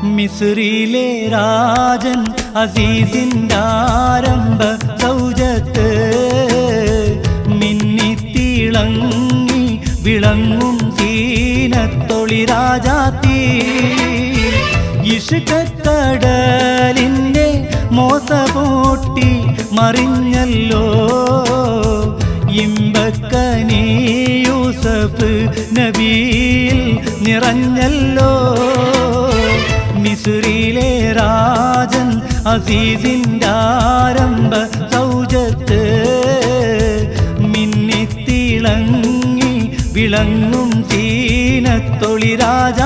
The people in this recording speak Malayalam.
മിസ്രിലെ രാജൻ അസീസിൻ്റെ ആരംഭ സൗജത്ത് മിന്നിത്തിളങ്ങി വിളങ്ങും സീനത്തൊളി രാജാത്തി ഇഷ്കക്കടലിൻ്റെ മോസപൂട്ടി മറിഞ്ഞല്ലോ ഇമ്പക്കനി യൂസഫ് നബിയിൽ നിറഞ്ഞല്ലോ മിസ്രിലെ രാജൻ അസീസിൻ്റെ ആരംഭ സൗജത്ത് മിന്നിത്തിളങ്ങി വിളങ്ങും സീനത്തൊളി രാജ